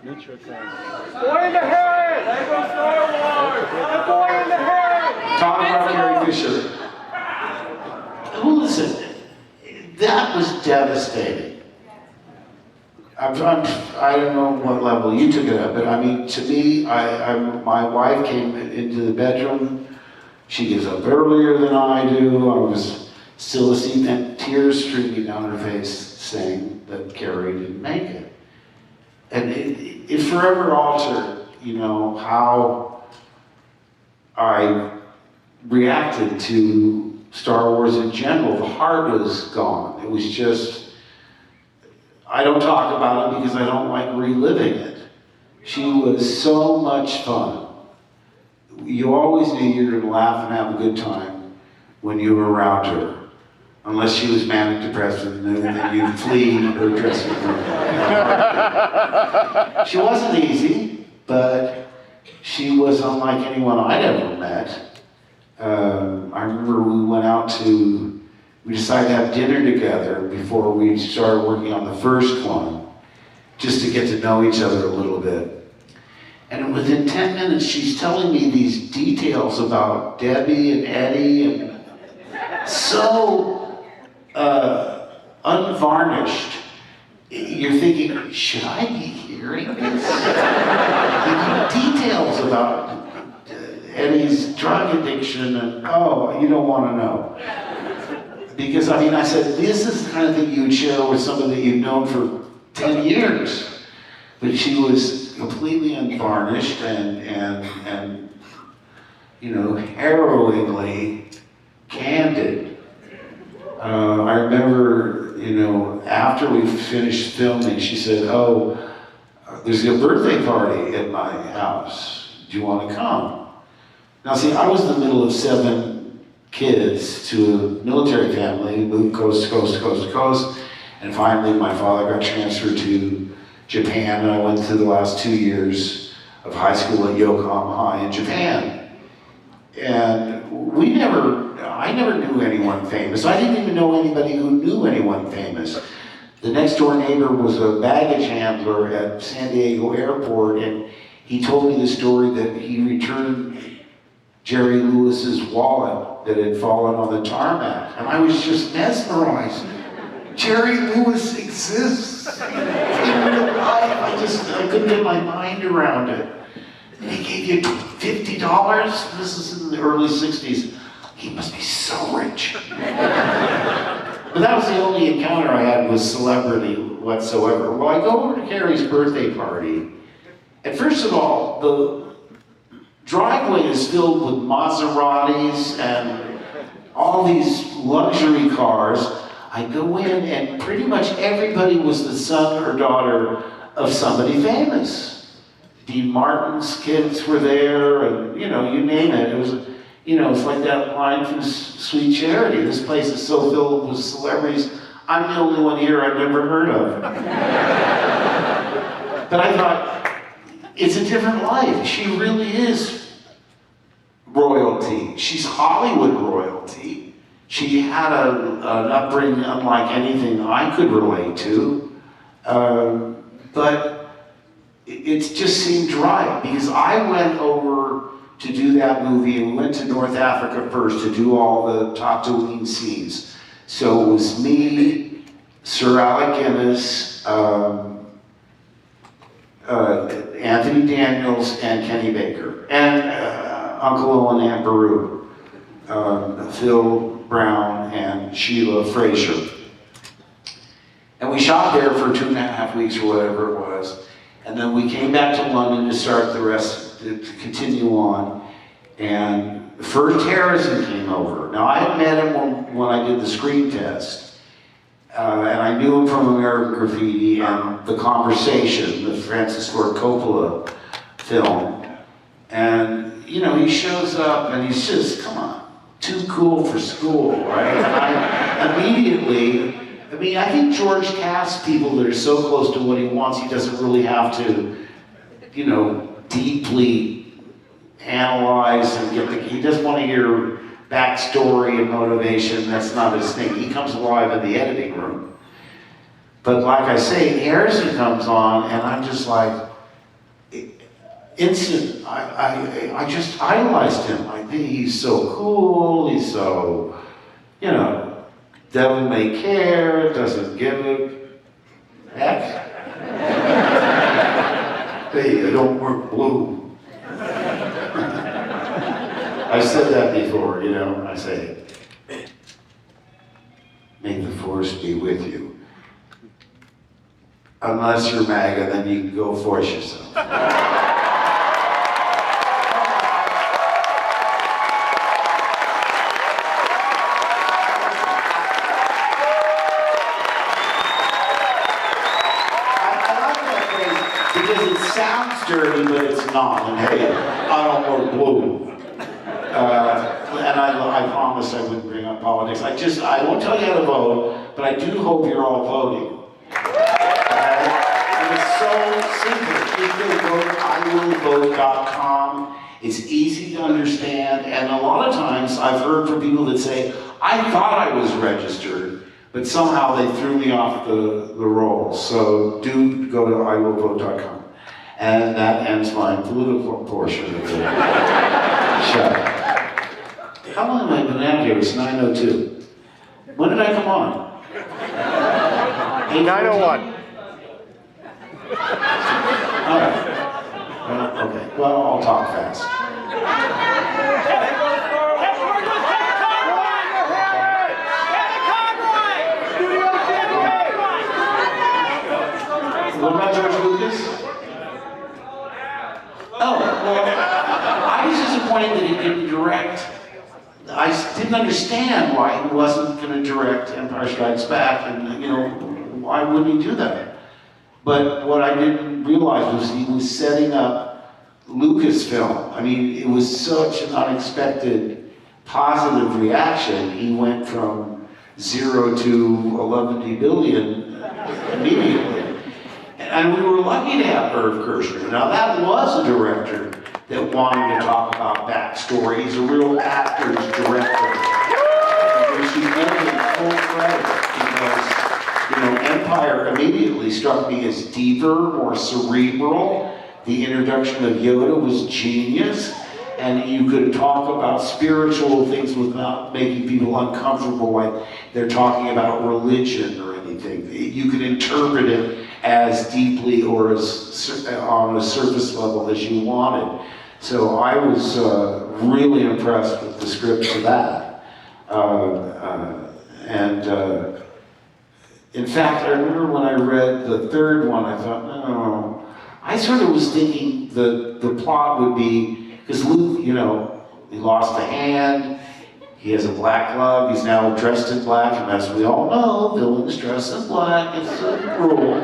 C: Boy in the head! There goes Star Wars! The boy in the head!
E: talk about Carrie Fisher. Well, listen, that was devastating. I don't know what level you took it at, but I mean, to me, my wife came into the bedroom. She gets up earlier than I do. I was still asleep, and tears streaming down her face, saying that Carrie didn't make it. And it forever altered, you know, how I reacted to Star Wars in general. The heart was gone. It was just, I don't talk about it because I don't like reliving it. She was so much fun. You always knew you were going to laugh and have a good time when you were around her. Unless she was manic depressed and then you'd flee her dressing room. She wasn't easy, but she was unlike anyone I'd ever met. I remember we decided to have dinner together before we started working on the first one, just to get to know each other a little bit. And within 10 minutes, she's telling me these details about Debbie and Eddie, and so unvarnished. You're thinking, should I be hearing this? Details about Eddie's drug addiction, and oh, you don't want to know. Because I mean, I said, this is the kind of thing you would share with somebody that you've known for 10 years. But she was completely unvarnished and you know, harrowingly candid. I remember, you know, after we finished filming, she said, oh, there's a birthday party at my house. Do you want to come? Now see, I was in the middle of 7 kids to a military family, moved coast to coast to coast to coast, and finally my father got transferred to Japan, and I went through the last 2 years of high school at Yokohama High in Japan. And I never knew anyone famous. I didn't even know anybody who knew anyone famous. The next door neighbor was a baggage handler at San Diego Airport, and he told me the story that he returned Jerry Lewis's wallet that had fallen on the tarmac. And I was just mesmerized. Jerry Lewis exists in real life. I couldn't get my mind around it. And he gave you $50? This is in the early 60s. He must be so rich. But that was the only encounter I had with celebrity whatsoever. Well, I go over to Carrie's birthday party, and first of all, the driveway is filled with Maseratis and all these luxury cars. I go in, and pretty much everybody was the son or daughter of somebody famous. Dean Martin's kids were there, and you know, you name it. It was, you know, it's like that line from Sweet Charity. This place is so filled with celebrities. I'm the only one here I've never heard of. But I thought, it's a different life. She really is royalty. She's Hollywood royalty. She had an upbringing unlike anything I could relate to. But it just seemed right, because I went over to do that movie, and we went to North Africa first to do all the Tatooine scenes. So it was me, Sir Alec Guinness, Anthony Daniels, and Kenny Baker, and Uncle Owen and Baru, Phil Brown, and Sheila Fraser. And we shot there for 2.5 weeks or whatever it was. And then we came back to London to start the rest, to continue on. And first Harrison came over. Now I had met him when I did the screen test. And I knew him from American Graffiti and The Conversation, the Francis Ford Coppola film. And, you know, he shows up and he's just, come on, too cool for school, right? And I immediately, I think George casts people that are so close to what he wants, he doesn't really have to, you know, deeply analyze and he doesn't want to hear backstory and motivation. That's not his thing. He comes alive in the editing room. But like I say, Harrison comes on and I'm just like, instant, I just idolized him. I think he's so cool, he's so, you know, devil may care, doesn't give a heck. Hey, I don't work blue. I've said that before, you know, I say, may the force be with you. Unless you're MAGA, then you can go force yourself. Dirty, but it's not. And hey, I don't wear blue. And I promised I wouldn't bring up politics. I won't tell you how to vote, but I do hope you're all voting. And it's so simple. You can go to iwillvote.com. It's easy to understand, and a lot of times I've heard from people that say, I thought I was registered, but somehow they threw me off the roll. So do go to iwillvote.com. And that ends my political portion of the show. How long have I been out here? It's 9:02. When did I come on?
C: 9:01.
E: All right. Okay. Well, I'll talk fast. What about George Lucas? Oh, well, I was disappointed that he didn't direct. I didn't understand why he wasn't going to direct Empire Strikes Back, and, you know, why wouldn't he do that? But what I didn't realize was he was setting up Lucasfilm. I mean, it was such an unexpected positive reaction. He went from 0 to 11 billion immediately. And we were lucky to have Irv Kershner. Now that was a director that wanted to talk about backstory. He's a real actor's director. And we should give him full credit because, you know, Empire immediately struck me as deeper, more cerebral. The introduction of Yoda was genius. And you could talk about spiritual things without making people uncomfortable, like they're talking about religion or anything. You could interpret it as deeply or as on a surface level as you wanted. So I was really impressed with the script for that. In fact, I remember when I read the third one, I thought, no. I sort of was thinking the plot would be, because Luke, you know, he lost a hand, he has a black glove, he's now dressed in black, and as we all know, villains dress in black, it's a rule.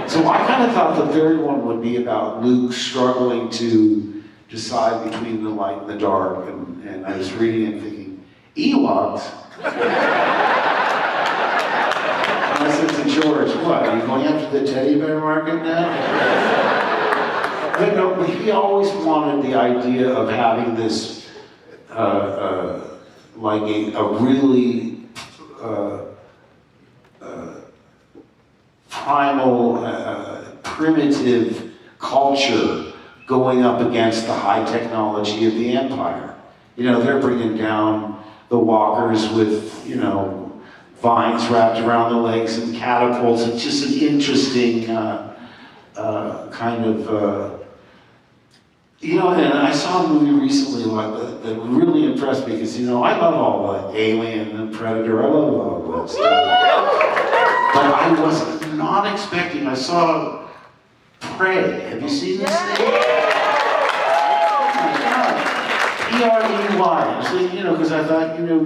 E: So I kind of thought the third one would be about Luke struggling to decide between the light and the dark, and I was reading and thinking, Ewoks? And I said to George, what, are you going after the teddy bear market now? But no, but he always wanted the idea of having this, like a really primal, primitive culture going up against the high technology of the Empire. You know, they're bringing down the walkers with, you know, vines wrapped around the legs and catapults. It's just an interesting kind of, you know, and I saw a movie recently like that really impressed me because, you know, I love all the Alien and Predator. I love all that stuff. But I was not expecting, I saw Prey. Have you seen this thing? Oh my God. P-R-E-Y. So, you know, because I thought, you know,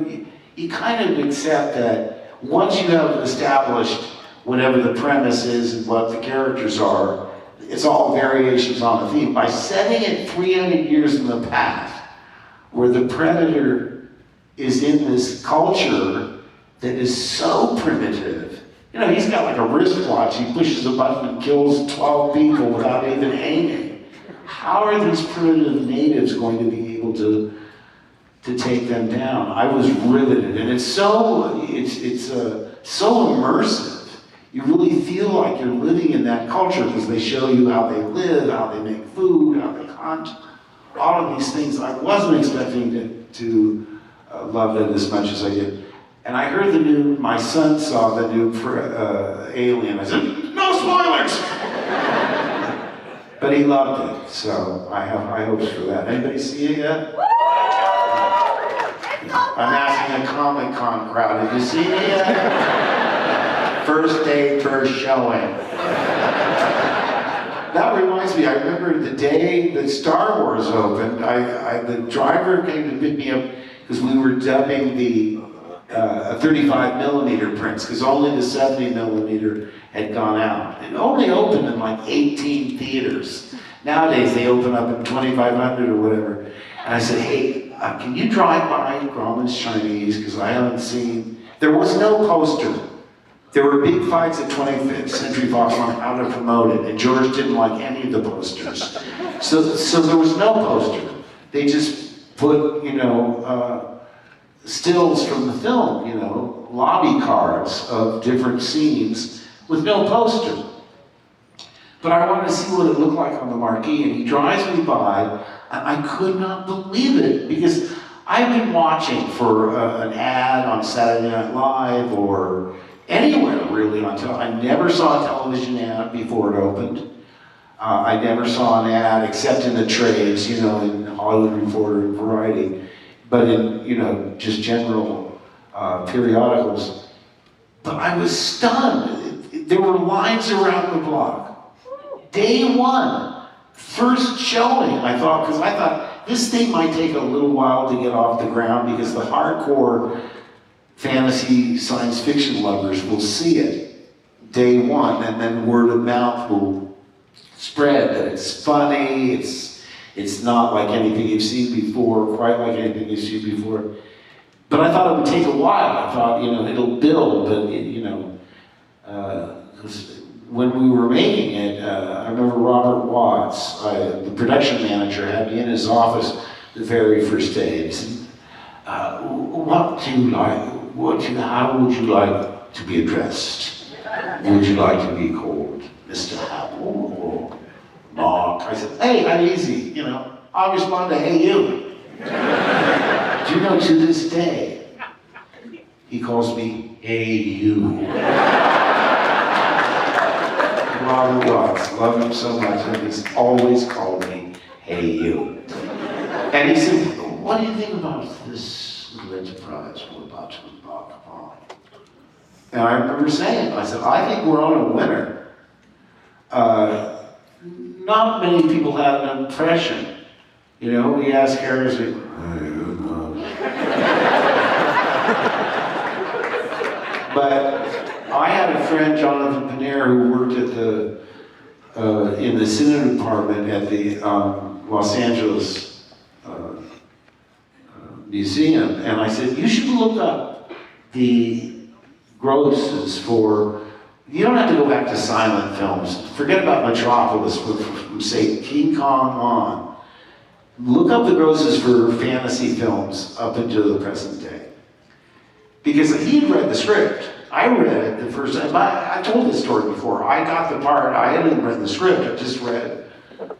E: you kind of accept that once you have established whatever the premise is and what the characters are, it's all variations on the theme. By setting it 300 years in the past, where the Predator is in this culture that is so primitive. You know, he's got like a wristwatch. He pushes a button and kills 12 people without even aiming. How are these primitive natives going to be able to take them down? I was riveted, and it's so immersive. You really feel like you're living in that culture because they show you how they live, how they make food, how they hunt, all of these things. I wasn't expecting to love it as much as I did. And I heard my son saw the new Alien. I said, no spoilers! But he loved it, so I have high hopes for that. Anybody see it yet? I'm asking a Comic-Con crowd, have you seen it yet? First day, first showing. That reminds me, I remember the day that Star Wars opened, the driver came to pick me up because we were dubbing the 35 millimeter prints because only the 70 millimeter had gone out. It only opened in like 18 theaters. Nowadays they open up in 2,500 or whatever. And I said, hey, can you drive by Grauman's Chinese because I haven't seen, there was no poster. There were big fights at 25th Century Fox on how to promote it, and George didn't like any of the posters. So there was no poster. They just put, you know, stills from the film, you know, lobby cards of different scenes with no poster. But I wanted to see what it looked like on the marquee, and he drives me by, and I could not believe it, because I've been watching for an ad on Saturday Night Live or anywhere really on television. I never saw a television ad before it opened. I never saw an ad except in the trades, you know, in Hollywood Reporter and Variety, but in, you know, just general periodicals. But I was stunned. There were lines around the block. Day one, first showing, I thought this thing might take a little while to get off the ground because the hardcore fantasy science fiction lovers will see it day one, and then word of mouth will spread that it's funny, it's not like anything you've seen before, quite like anything you've seen before. But I thought it would take a while. I thought, you know, it'll build, but you know, when we were making it, I remember Robert Watts, the production manager, had me in his office the very first day. And he said, what do you like? How would you like to be addressed? Would you like to be called Mr. Hamill or Mark? I said, hey, I'm easy, you know. I'll respond to hey you. Do you know, to this day, he calls me hey you. Robert Watts, love him so much, and he's always called me hey you. And he said, what do you think about this little enterprise we're about to embark upon? And I remember saying, I said, I think we're on a winner. Not many people have an impression. You know, we ask Harrison, but I had a friend, Jonathan Panner, who worked at in the cinema department at the Los Angeles Museum, and I said, you should look up the grosses for, you don't have to go back to silent films. Forget about Metropolis from say King Kong on. Look up the grosses for fantasy films up until the present day. Because he'd read the script. I read it the first time. I told this story before. I got the part, I hadn't read the script, I just read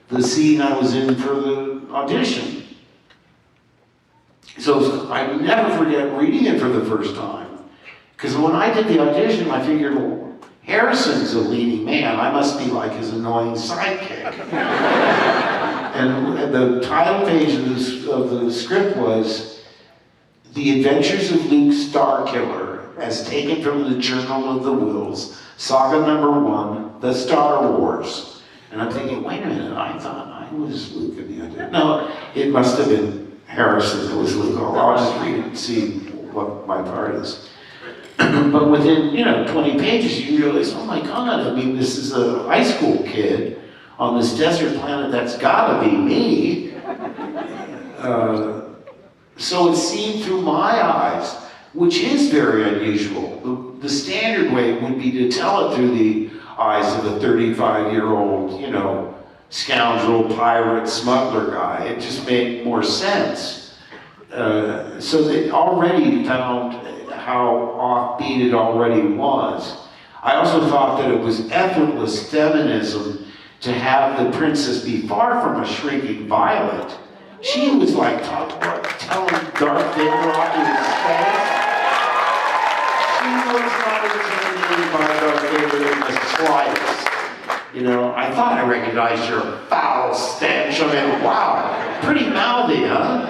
E: the scene I was in for the audition. So I never forget reading it for the first time. Because when I did the audition, I figured, well, Harrison's a leading man. I must be like his annoying sidekick. And the title page of the script was The Adventures of Luke Starkiller, as taken from the Journal of the Wills, Saga #1, The Star Wars. And I'm thinking, wait a minute, I thought I was Luke in the audition. No, it must have been Harrison that was Luke. I'll just read it and see what my part is. But within, 20 pages, you realize, oh my God, I mean, this is a high school kid on this desert planet. That's gotta be me. So it's seen through my eyes, which is very unusual. The standard way would be to tell it through the eyes of a 35-year-old, scoundrel, pirate, smuggler guy. It just made more sense. So they already found how offbeat it already was. I also thought that it was effortless feminism to have the princess be far from a shrinking violet. She was like telling Darth Vader off to his face. She was not intimidated by Darth Vader in the slightest. I thought I recognized your foul stench. I mean, wow, pretty mouthy, huh?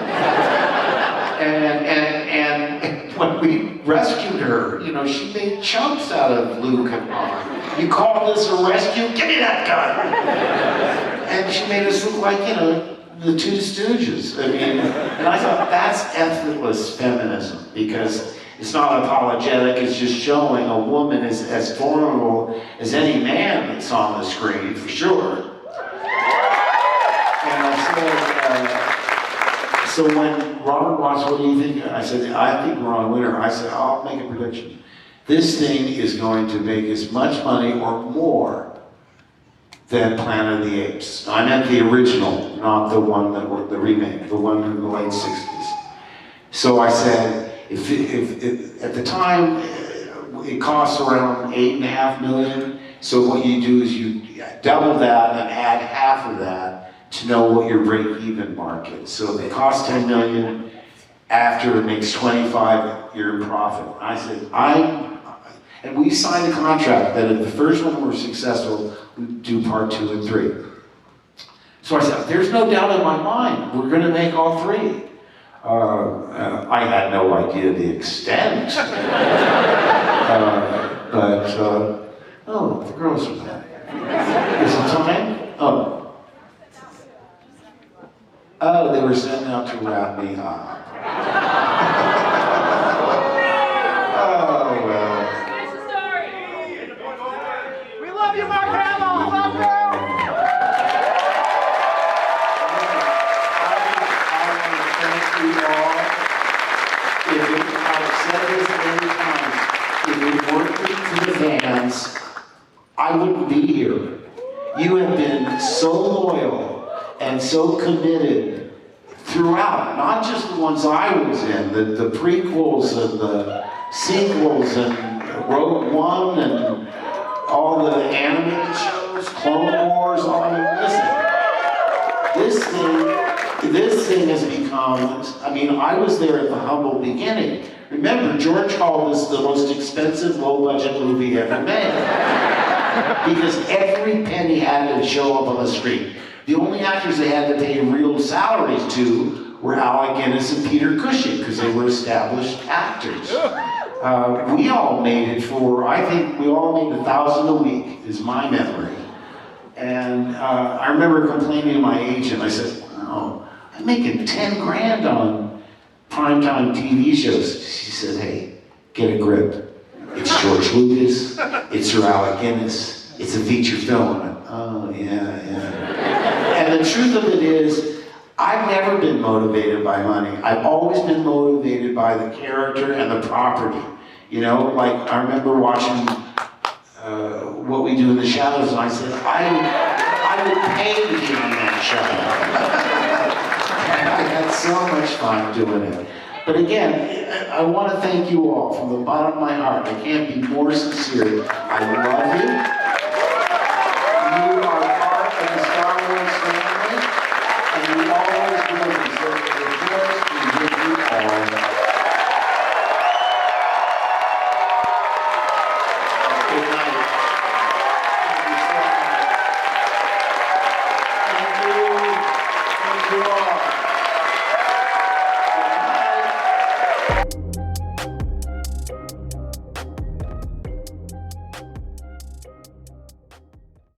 E: And when we rescued her, she made chunks out of Luke and Han. You call this a rescue? Give me that gun! And she made us look like, the Two Stooges. I mean, and I thought that's effortless feminism, because it's not apologetic, it's just showing a woman is as formidable as any man that's on the screen, for sure. And I said, so when Robert asked, what do you think? I said, I think we're on winner. I said, I'll make a prediction. This thing is going to make as much money or more than Planet of the Apes. I meant the original, not the one the remake, the one in the late 60s. So I said, if at the time it costs around $8.5 million, so what you do is you double that and add half of that to know what your break-even mark is. So if it costs $10 million, after it makes 25, you're in profit. I said, and we signed a contract that if the first one were successful, we'd do part 2 and 3. So I said, there's no doubt in my mind, we're gonna make all 3. I had no idea the extent. Oh, the girls are back. Is it time? Oh, they were sent out to wrap me up. Oh, well.
B: Finish the story.
C: We love you, Mark Hamill. Love you.
E: I've said this many times, if it weren't for the fans, I wouldn't be here. You have been so loyal and so committed throughout, not just the ones I was in, the prequels and the sequels and Rogue One and all the animated shows, Clone Wars, all I mean, listen, this thing has become, I was there at the humble beginning. Remember, George called this the most expensive, low-budget movie ever made. Because every penny had to show up on the screen. The only actors they had to pay real salaries to were Alec Guinness and Peter Cushing, because they were established actors. We all made it I think we all made $1,000 a week, is my memory. And I remember complaining to my agent. I said, wow, I'm making 10 grand on primetime TV shows. She said, hey, get a grip. It's George Lucas, it's Sir Alec Guinness, it's a feature film. I went, oh, yeah. And the truth of it is, I've never been motivated by money. I've always been motivated by the character and the property. I remember watching What We Do in the Shadows, and I said, I would pay to be on that show. I had so much fun doing it. But again, I want to thank you all from the bottom of my heart. I can't be more sincere. I love you.